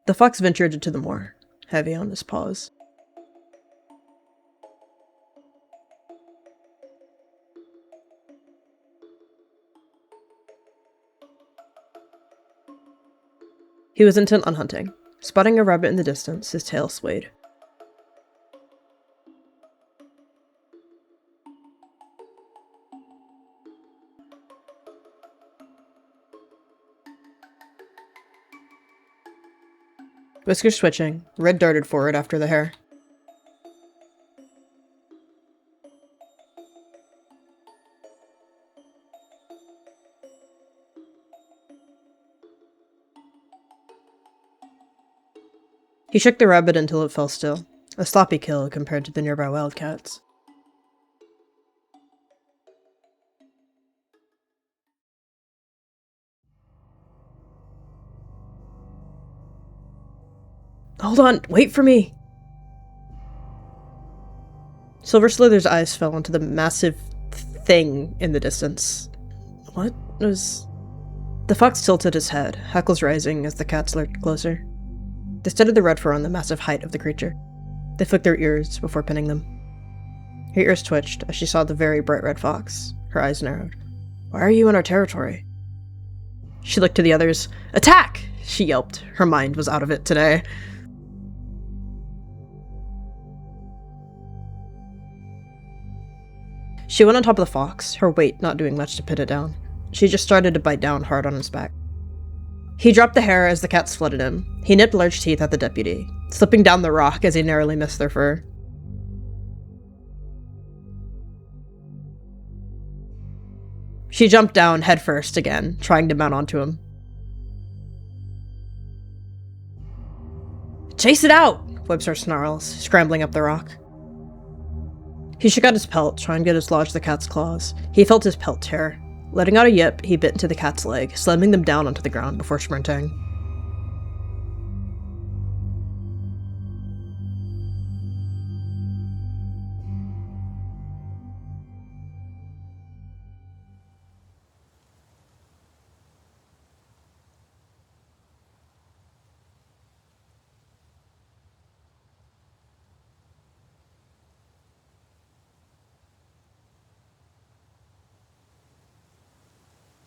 The fox ventured into the moor, heavy on his paws. He was intent on hunting. Spotting a rabbit in the distance, his tail swayed. Whiskers switching, Red darted forward after the hare. He shook the rabbit until it fell still, a sloppy kill compared to the nearby wildcats. Hold on, wait for me! Silver Slither's eyes fell onto the massive thing in the distance. What was... The fox tilted his head, hackles rising as the cats lurked closer. They studied the red fur on the massive height of the creature. They flicked their ears before pinning them. Her ears twitched as she saw the very bright red fox. Her eyes narrowed. Why are you in our territory? She looked to the others. Attack! She yelped. Her mind was out of it today. She went on top of the fox, her weight not doing much to pin it down. She just started to bite down hard on his back. He dropped the hare as the cats flooded him. He nipped large teeth at the deputy, slipping down the rock as he narrowly missed their fur. She jumped down headfirst again, trying to mount onto him. Chase it out! Webster snarls, scrambling up the rock. He shook out his pelt, trying to dislodge the cat's claws. He felt his pelt tear. Letting out a yip, he bit into the cat's leg, slamming them down onto the ground before sprinting.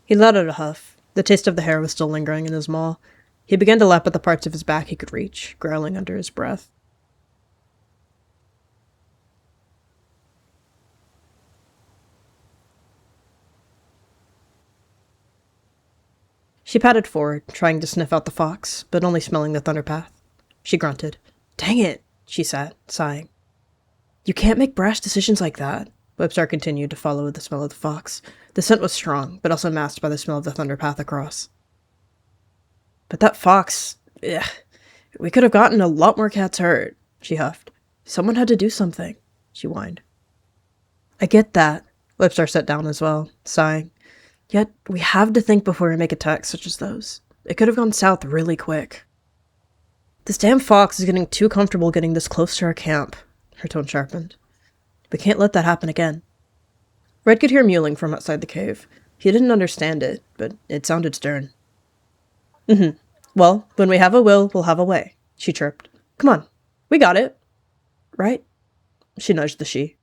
He let out a huff. The taste of the hare was still lingering in his maw. He began to lap at the parts of his back he could reach, growling under his breath. She padded forward, trying to sniff out the fox, but only smelling the thunderpath. She grunted. Dang it, she sat, sighing. You can't make brash decisions like that. Webstar continued to follow with the smell of the fox. The scent was strong, but also masked by the smell of the thunderpath across. But that fox... Ugh. We could have gotten a lot more cats hurt, she huffed. Someone had to do something, she whined. I get that. Webstar sat down as well, sighing. Yet, we have to think before we make attacks such as those. It could have gone south really quick. This damn fox is getting too comfortable getting this close to our camp. Her tone sharpened. We can't let that happen again. Red could hear mewling from outside the cave. He didn't understand it, but it sounded stern. Well, when we have a will, we'll have a way, she chirped. Come on, we got it. Right? She nudged the she.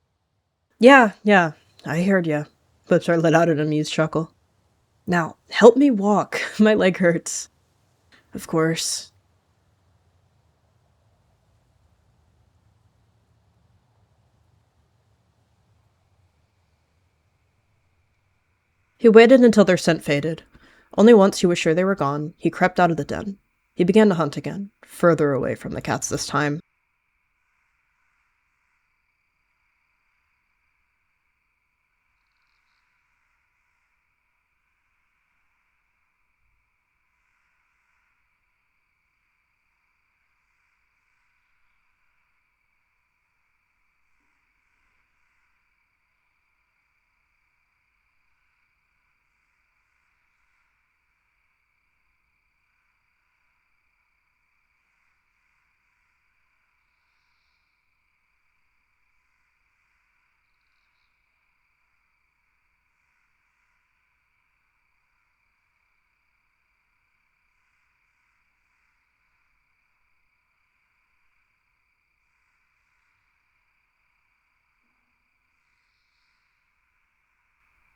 Yeah, I heard ya. Webstar let out an amused chuckle. Now, help me walk. My leg hurts. Of course. He waited until their scent faded. Only once he was sure they were gone, he crept out of the den. He began to hunt again, further away from the cats this time.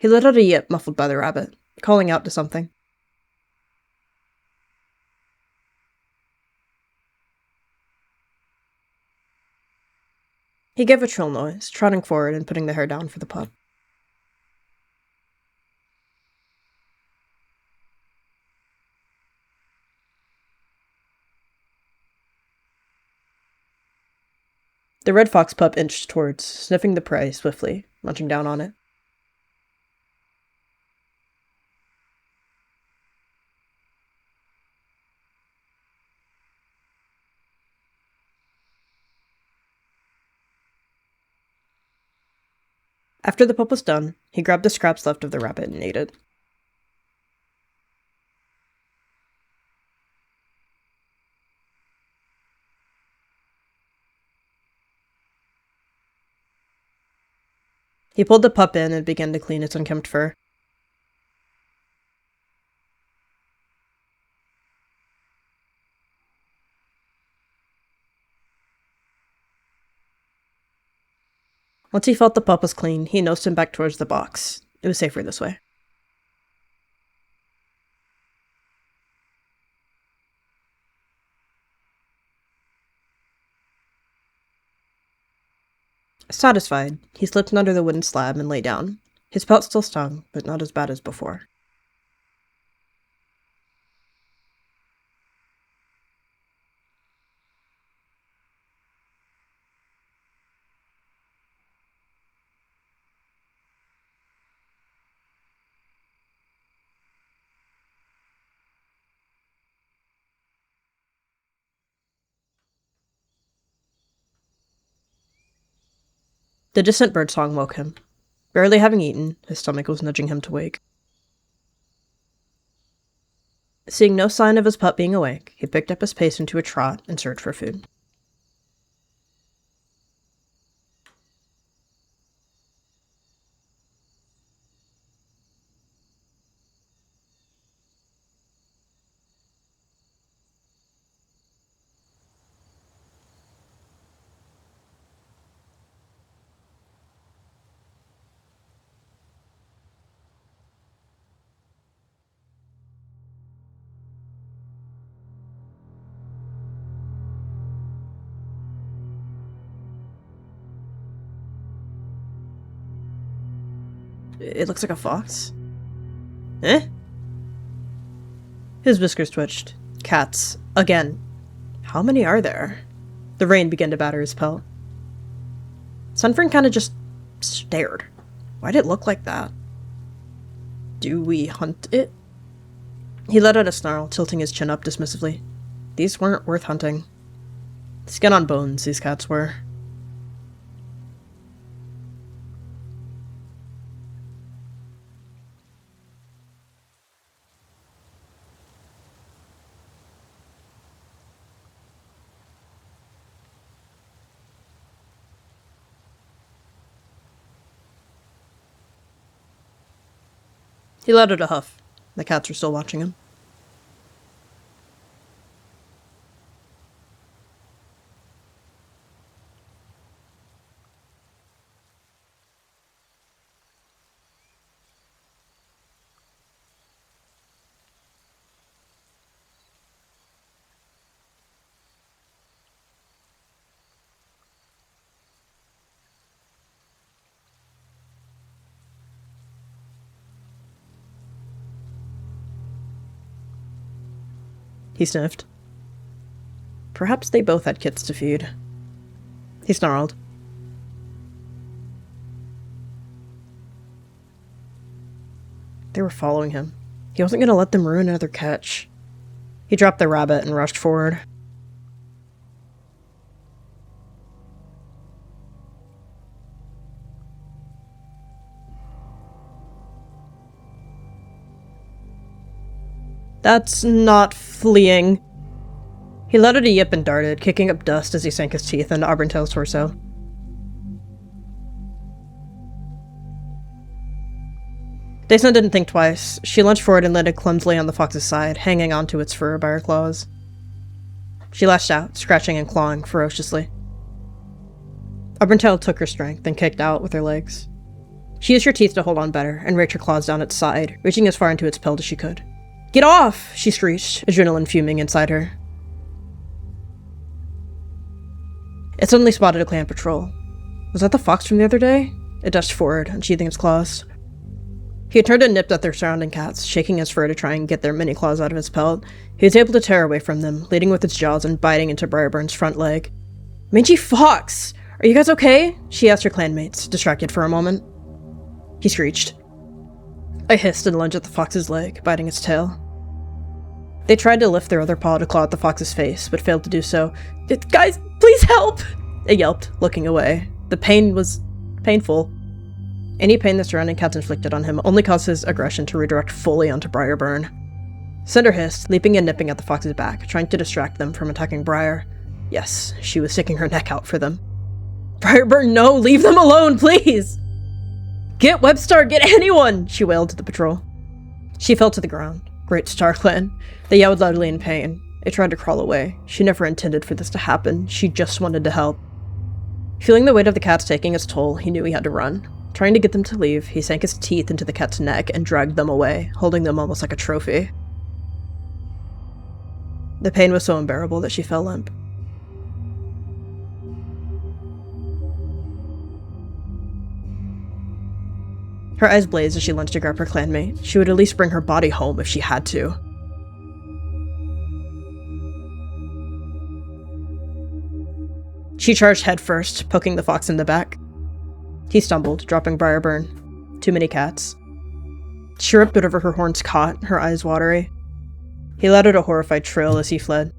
He let out a yip muffled by the rabbit, calling out to something. He gave a shrill noise, trotting forward and putting the hair down for the pup. The red fox pup inched towards, sniffing the prey swiftly, munching down on it. After the pup was done, he grabbed the scraps left of the rabbit and ate it. He pulled the pup in and began to clean its unkempt fur. Once he felt the pup was clean, he nosed him back towards the box. It was safer this way. Satisfied, he slipped under the wooden slab and lay down. His pelt still stung, but not as bad as before. The distant birdsong woke him. Barely having eaten, his stomach was nudging him to wake. Seeing no sign of his pup being awake, he picked up his pace into a trot and searched for food. It looks like a fox. Eh? His whiskers twitched. Cats. Again. How many are there? The rain began to batter his pelt. Sunfern kind of just stared. Why'd it look like that? Do we hunt it? He let out a snarl, tilting his chin up dismissively. These weren't worth hunting. Skin on bones, these cats were. He let out a huff. The cats were still watching him. He sniffed. Perhaps they both had kits to feed. He snarled. They were following him. He wasn't going to let them ruin another catch. He dropped the rabbit and rushed forward. That's not fleeing. He let out a yip and darted, kicking up dust as he sank his teeth into Auburn-tail's torso. Daisna didn't think twice. She lunged forward and landed clumsily on the fox's side, hanging onto its fur by her claws. She lashed out, scratching and clawing ferociously. Auburn-tail took her strength and kicked out with her legs. She used her teeth to hold on better and raked her claws down its side, reaching as far into its pelt as she could. "Get off!" she screeched, adrenaline fuming inside her. It suddenly spotted a clan patrol. Was that the fox from the other day? It dashed forward, unsheathing its claws. He had turned and nipped at their surrounding cats, shaking his fur to try and get their mini claws out of his pelt. He was able to tear away from them, leading with its jaws and biting into Briarburn's front leg. "Mangy fox! Are you guys okay?" she asked her clanmates, distracted for a moment. He screeched. I hissed and lunged at the fox's leg, biting its tail. They tried to lift their other paw to claw at the fox's face, but failed to do so. "Guys, please help!" It yelped, looking away. The pain was painful. Any pain the surrounding cats inflicted on him only caused his aggression to redirect fully onto Briarburn. Cinder hissed, leaping and nipping at the fox's back, trying to distract them from attacking Briar. Yes, she was sticking her neck out for them. "Briarburn, no! Leave them alone, please!" "Get Webstar! Get anyone!" she wailed to the patrol. She fell to the ground. Great Star Clan. They yelled loudly in pain. It tried to crawl away. She never intended for this to happen. She just wanted to help. Feeling the weight of the cats taking its toll, he knew he had to run. Trying to get them to leave, he sank his teeth into the cat's neck and dragged them away, holding them almost like a trophy. The pain was so unbearable that she fell limp. Her eyes blazed as she lunged to grab her clanmate. She would at least bring her body home if she had to. She charged headfirst, poking the fox in the back. He stumbled, dropping Briarburn. Too many cats. She ripped whatever her horns caught, her eyes watery. He let out a horrified trill as he fled.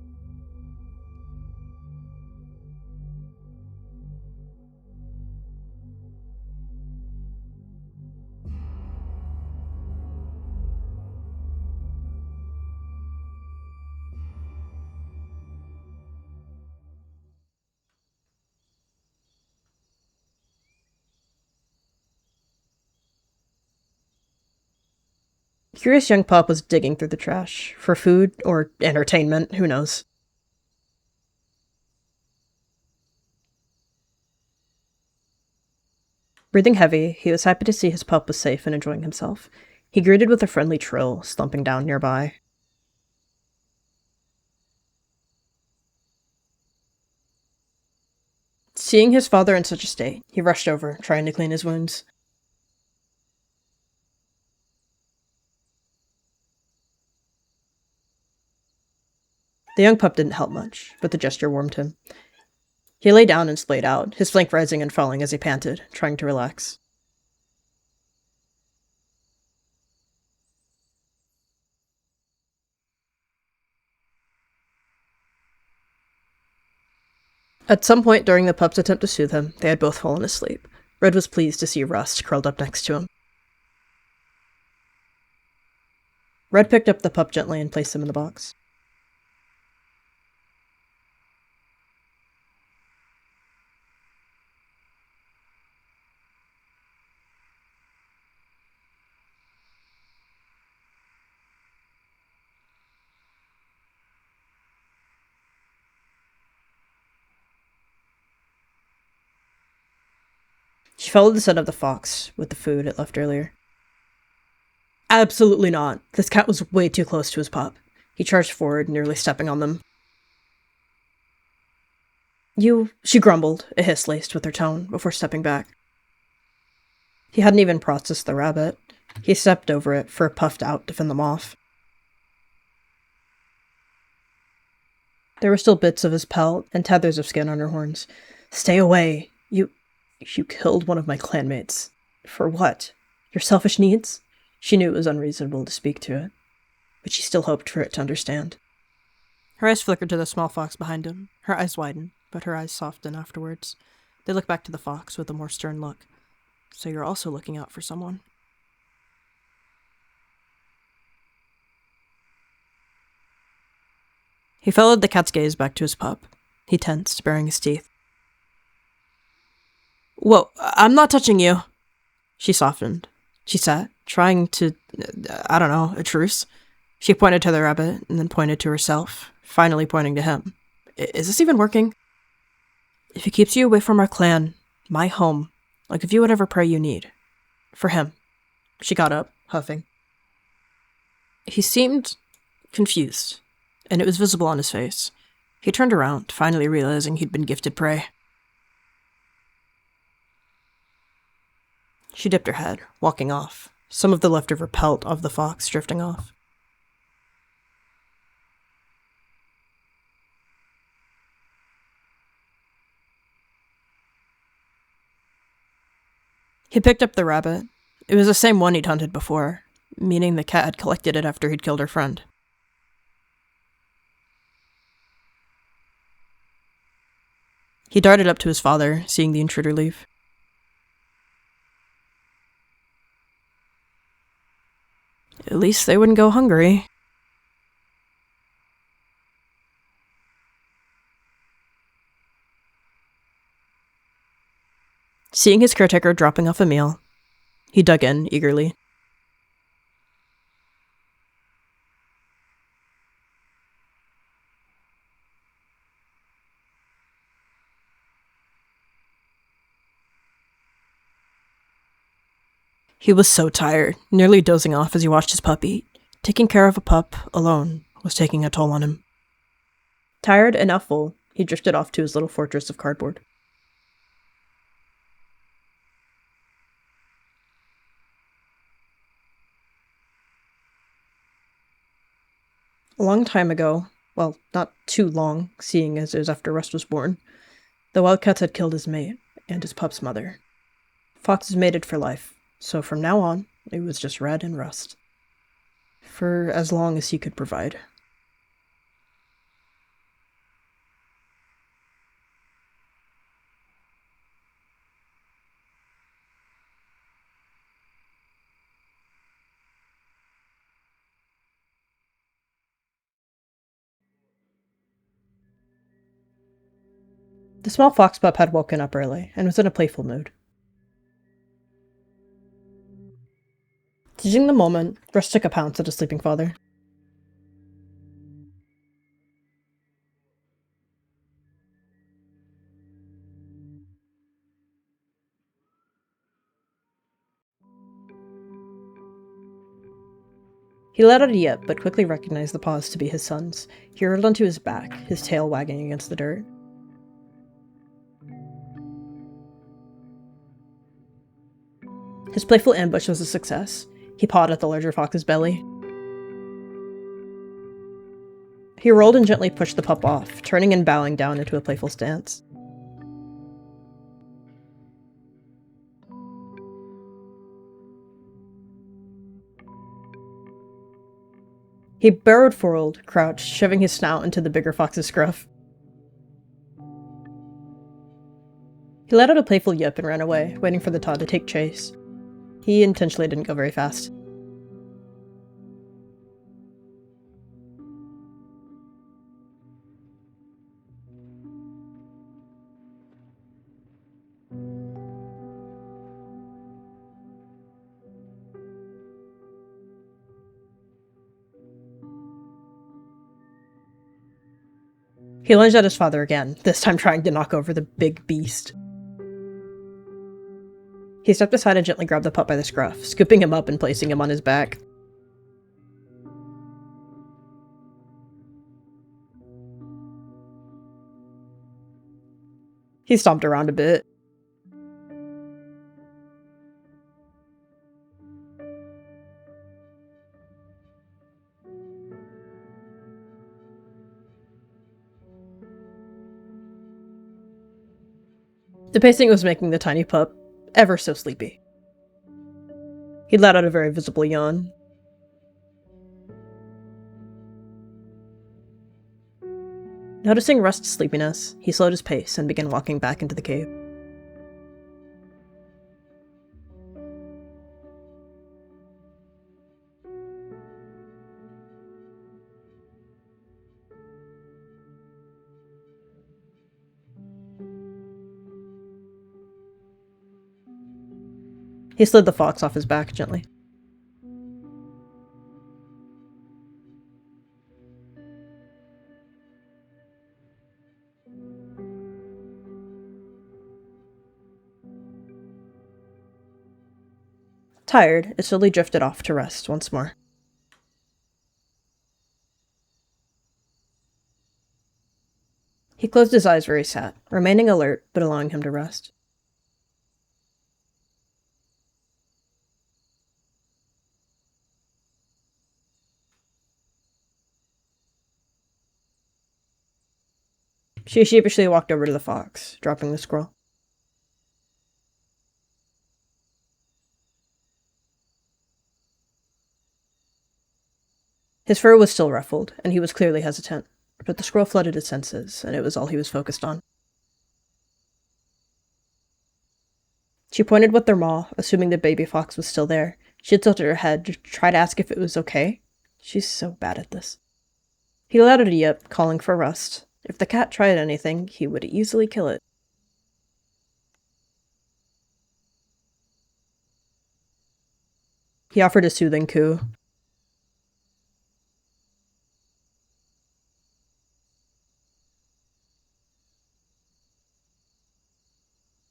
Curious young pup was digging through the trash. For food or entertainment, who knows. Breathing heavy, he was happy to see his pup was safe and enjoying himself. He greeted with a friendly trill, slumping down nearby. Seeing his father in such a state, he rushed over, trying to clean his wounds. The young pup didn't help much, but the gesture warmed him. He lay down and splayed out, his flank rising and falling as he panted, trying to relax. At some point during the pup's attempt to soothe him, they had both fallen asleep. Red was pleased to see Rust curled up next to him. Red picked up the pup gently and placed him in the box. She followed the scent of the fox with the food it left earlier. Absolutely not. This cat was way too close to his pup. He charged forward, nearly stepping on them. She grumbled, a hiss laced with her tone, before stepping back. He hadn't even processed the rabbit. He stepped over it, fur puffed out to fend them off. There were still bits of his pelt and tethers of skin on her horns. "Stay away! You killed one of my clanmates. For what? Your selfish needs?" She knew it was unreasonable to speak to it, but she still hoped for it to understand. Her eyes flickered to the small fox behind him. Her eyes widened, but her eyes softened afterwards. They looked back to the fox with a more stern look. "So you're also looking out for someone." He followed the cat's gaze back to his pup. He tensed, baring his teeth. "Whoa, I'm not touching you." She softened. She sat, trying to, a truce. She pointed to the rabbit, and then pointed to herself, finally pointing to him. "Is this even working?" "If it keeps you away from our clan, my home, I'll give you whatever prey you need. For him. She got up, huffing. He seemed confused, and it was visible on his face. He turned around, finally realizing he'd been gifted prey. She dipped her head, walking off, some of the leftover pelt of the fox drifting off. He picked up the rabbit. It was the same one he'd hunted before, meaning the cat had collected it after he'd killed her friend. He darted up to his father, seeing the intruder leave. At least they wouldn't go hungry. Seeing his caretaker dropping off a meal, he dug in eagerly. He was so tired, nearly dozing off as he watched his pup eat. Taking care of a pup, alone, was taking a toll on him. Tired and now full, he drifted off to his little fortress of cardboard. A long time ago, well, not too long, seeing as it was after Rust was born, the wildcats had killed his mate and his pup's mother. Foxes mated for life, so from now on, it was just Red and Rust. For as long as he could provide. The small fox pup had woken up early and was in a playful mood. Seizing the moment, Rust took a pounce at his sleeping father. He let out a yip, but quickly recognized the paws to be his son's. He rolled onto his back, his tail wagging against the dirt. His playful ambush was a success. He pawed at the larger fox's belly. He rolled and gently pushed the pup off, turning and bowing down into a playful stance. He burrowed forward, crouched, shoving his snout into the bigger fox's scruff. He let out a playful yip and ran away, waiting for the Todd to take chase. He intentionally didn't go very fast. He lunged at his father again, this time trying to knock over the big beast. He stepped aside and gently grabbed the pup by the scruff, scooping him up and placing him on his back. He stomped around a bit. The pacing was making the tiny pup ever so sleepy. He let out a very visible yawn. Noticing Rust's sleepiness, he slowed his pace and began walking back into the cave. He slid the fox off his back gently. Tired, it slowly drifted off to rest once more. He closed his eyes where he sat, remaining alert but allowing him to rest. She sheepishly walked over to the fox, dropping the scroll. His fur was still ruffled, and he was clearly hesitant, but the scroll flooded his senses, and it was all he was focused on. She pointed with their maw, assuming the baby fox was still there. She tilted her head to try to ask if it was okay. She's so bad at this. He let out a yip, calling for rest. If the cat tried anything, he would easily kill it. He offered a soothing coo.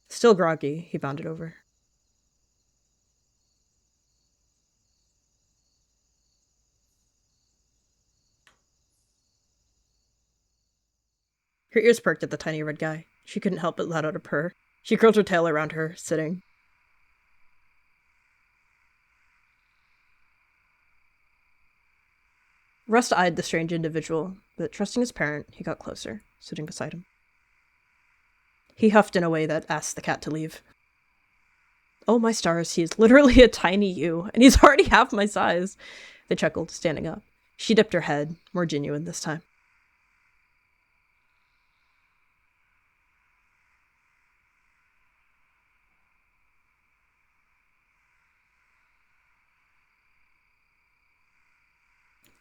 Still groggy, he bounded over. Her ears perked at the tiny red guy. She couldn't help but let out a purr. She curled her tail around her, sitting. Rust eyed the strange individual, but trusting his parent, he got closer, sitting beside him. He huffed in a way that asked the cat to leave. Oh my stars, he is literally a tiny you, and he's already half my size. They chuckled, standing up. She dipped her head, more genuine this time.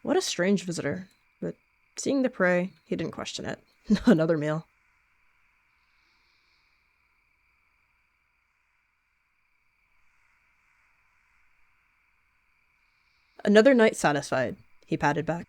What a strange visitor, but seeing the prey, he didn't question it. Another meal. Another night satisfied, he patted back.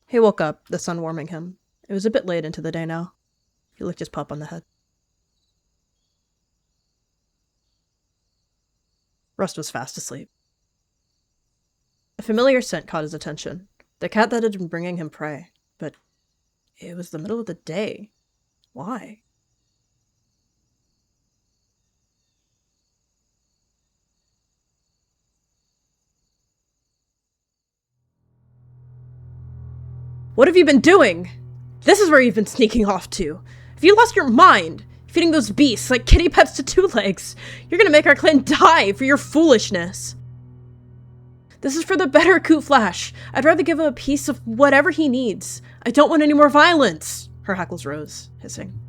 He woke up, the sun warming him. It was a bit late into the day now. He licked his pup on the head. Rust was fast asleep. A familiar scent caught his attention. The cat that had been bringing him prey. But it was the middle of the day. Why? What have you been doing? This is where you've been sneaking off to. Have you lost your mind? Feeding those beasts like kitty pets to two legs. You're gonna make our clan die for your foolishness. This is for the better Coot Flash. I'd rather give him a piece of whatever he needs. I don't want any more violence. Her hackles rose, hissing.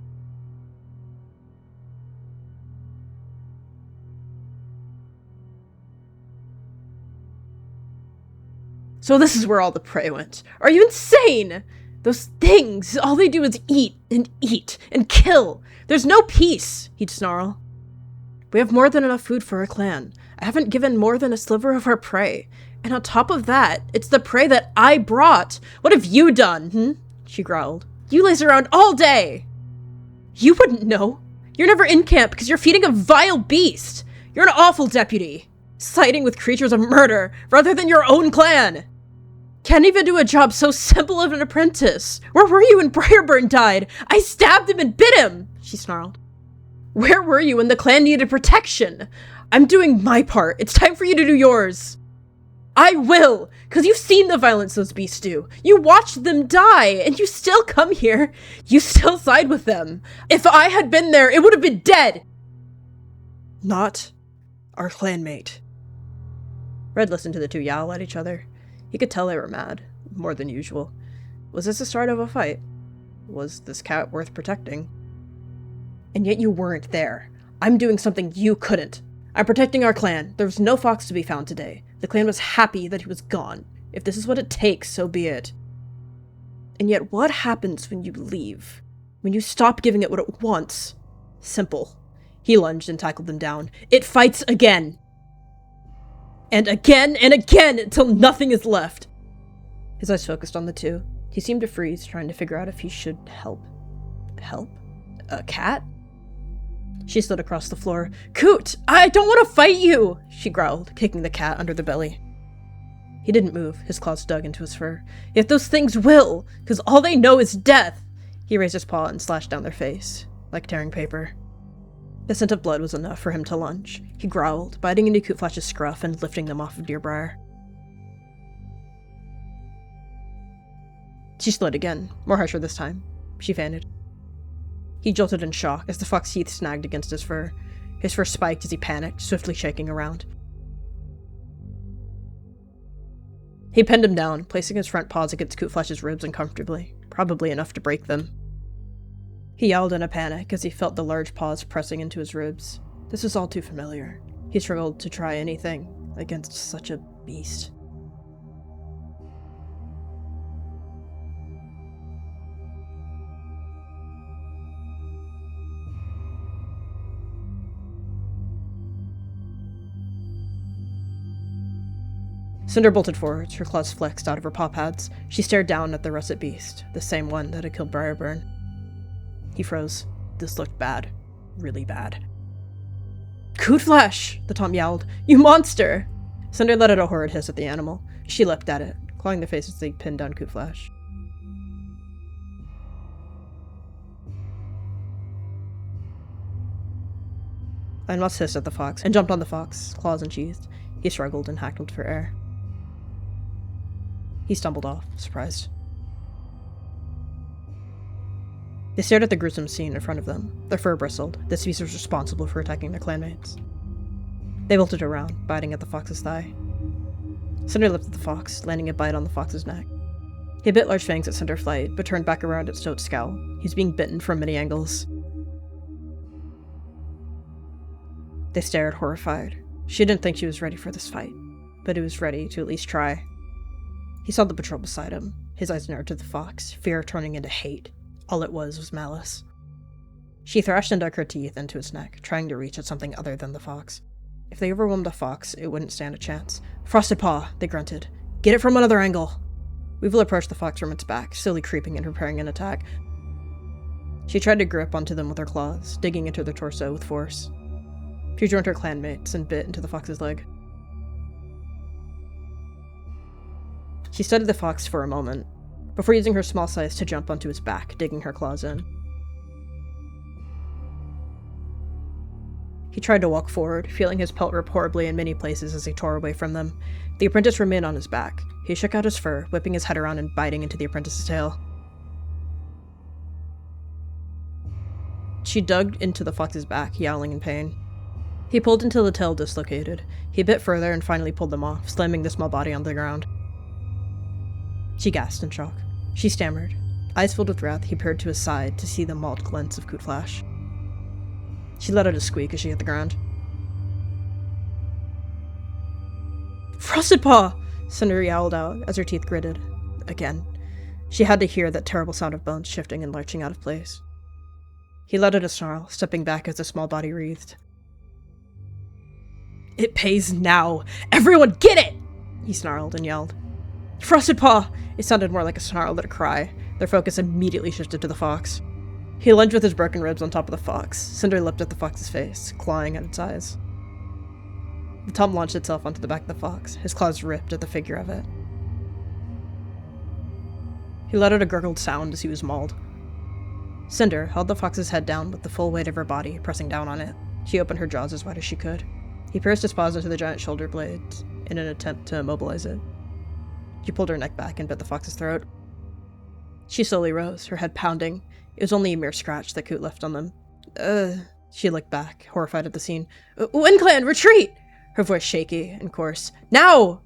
So this is where all the prey went. Are you insane? Those things, all they do is eat and kill. There's no peace, he'd snarl. We have more than enough food for our clan. I haven't given more than a sliver of our prey. And on top of that, it's the prey that I brought. What have you done, She growled. You laze around all day. You wouldn't know. You're never in camp because you're feeding a vile beast. You're an awful deputy. Siding with creatures of murder rather than your own clan. Can't even do a job so simple of an apprentice. Where were you when Briarburn died? I stabbed him and bit him, she snarled. Where were you when the clan needed protection? I'm doing my part. It's time for you to do yours. I will! 'Cause you've seen the violence those beasts do. You watched them die, and you still come here. You still side with them. If I had been there, it would have been dead! Not our clanmate. Red listened to the two yowl at each other. He could tell they were mad, more than usual. Was this the start of a fight? Was this cat worth protecting? And yet you weren't there. I'm doing something you couldn't. I'm protecting our clan. There was no fox to be found today. The clan was happy that he was gone. If this is what it takes, so be it. And yet what happens when you leave? When you stop giving it what it wants? Simple. He lunged and tackled them down. It fights again! And again until nothing is left. His eyes focused on the two. He seemed to freeze, trying to figure out if he should help. Help? A cat? She slid across the floor. Coot! I don't want to fight you! She growled, kicking the cat under the belly. He didn't move, his claws dug into his fur. If those things will, because all they know is death! He raised his paw and slashed down their face, like tearing paper. The scent of blood was enough for him to lunge. He growled, biting into Coot Flash's scruff and lifting them off of Deerbriar. She slid again, more harsher this time. She fainted. He jolted in shock as the fox teeth snagged against his fur. His fur spiked as he panicked, swiftly shaking around. He pinned him down, placing his front paws against Coot Flash's ribs uncomfortably, probably enough to break them. He yelled in a panic as he felt the large paws pressing into his ribs. This was all too familiar. He struggled to try anything against such a beast. Cinder bolted forwards, her claws flexed out of her paw pads. She stared down at the russet beast, the same one that had killed Briarburn. He froze. This looked bad. Really bad. Coot Flash! The Tom yowled. You monster! Cinder let out a horrid hiss at the animal. She leapt at it, clawing their faces as they pinned down Coot Flash. Linmoss hissed at the fox and jumped on the fox, claws unsheathed. He struggled and hackled for air. He stumbled off, surprised. They stared at the gruesome scene in front of them. Their fur bristled. This beast was responsible for attacking their clanmates. They bolted around, biting at the fox's thigh. Cinder lifted the fox, landing a bite on the fox's neck. He bit large fangs at Cinder flight, but turned back around at Stoat's scowl. He's being bitten from many angles. They stared, horrified. She didn't think she was ready for this fight, but he was ready to at least try. He saw the patrol beside him, his eyes narrowed to the fox, fear turning into hate. All it was malice. She thrashed and dug her teeth into its neck, trying to reach at something other than the fox. If they overwhelmed the fox, it wouldn't stand a chance. Frosted Paw, they grunted. Get it from another angle! Weevil approached the fox from its back, slowly creeping and preparing an attack. She tried to grip onto them with her claws, digging into their torso with force. She joined her clanmates and bit into the fox's leg. She studied the fox for a moment, before using her small size to jump onto his back, digging her claws in. He tried to walk forward, feeling his pelt rip horribly in many places as he tore away from them. The apprentice remained on his back. He shook out his fur, whipping his head around and biting into the apprentice's tail. She dug into the fox's back, yowling in pain. He pulled until the tail dislocated. He bit further and finally pulled them off, slamming the small body on the ground. She gasped in shock. She stammered. Eyes filled with wrath, he peered to his side to see the mauled glance of Coot Flash. She let out a squeak as she hit the ground. Frosted Paw! Cinder yowled out as her teeth gritted. Again. She had to hear that terrible sound of bones shifting and lurching out of place. He let out a snarl, stepping back as the small body wreathed. It pays now! Everyone get it! He snarled and yelled. Frosted Paw! It sounded more like a snarl than a cry. Their focus immediately shifted to the fox. He lunged with his broken ribs on top of the fox. Cinder leapt at the fox's face, clawing at its eyes. The Tom launched itself onto the back of the fox, his claws ripped at the figure of it. He let out a gurgled sound as he was mauled. Cinder held the fox's head down with the full weight of her body pressing down on it. She opened her jaws as wide as she could. He pierced his paws into the giant shoulder blades, in an attempt to immobilize it. She pulled her neck back and bit the fox's throat. She slowly rose, her head pounding. It was only a mere scratch that Coot left on them. She looked back, horrified at the scene. WindClan, retreat! Her voice shaky and coarse. Now!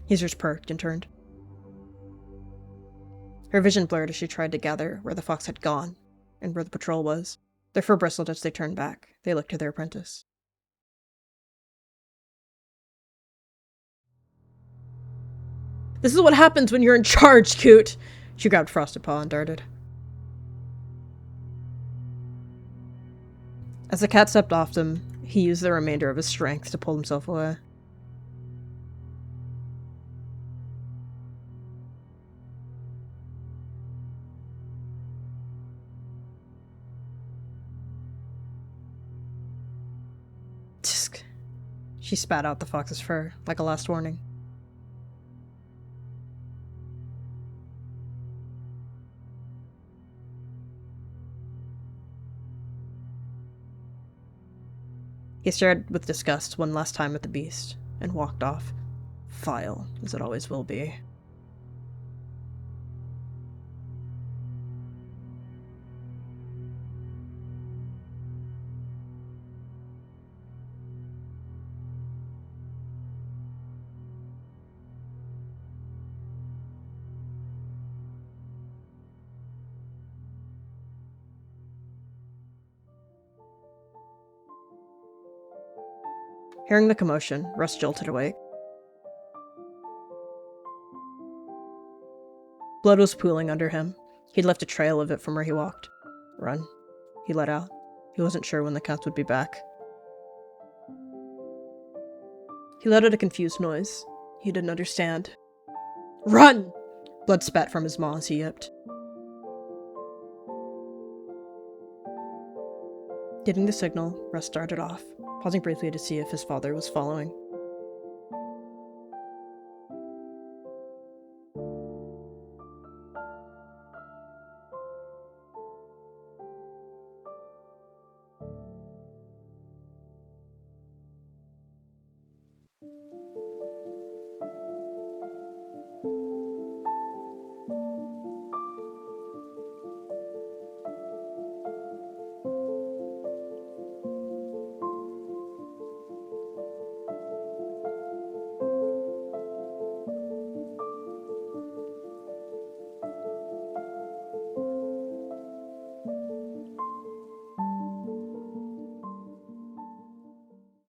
His ears perked and turned. Her vision blurred as she tried to gather where the fox had gone and where the patrol was. Their fur bristled as they turned back. They looked to their apprentice. This is what happens when you're in charge, Coot! She grabbed Frosted Paw and darted. As the cat stepped off them, he used the remainder of his strength to pull himself away. Tsk. She spat out the fox's fur, like a last warning. He stared with disgust one last time at the beast, and walked off. Vile, as it always will be. Hearing the commotion, Russ jolted awake. Blood was pooling under him. He'd left a trail of it from where he walked. Run, he let out. He wasn't sure when the cats would be back. He let out a confused noise. He didn't understand. Run! Blood spat from his maw as he yipped. Getting the signal, Russ started off, pausing briefly to see if his father was following.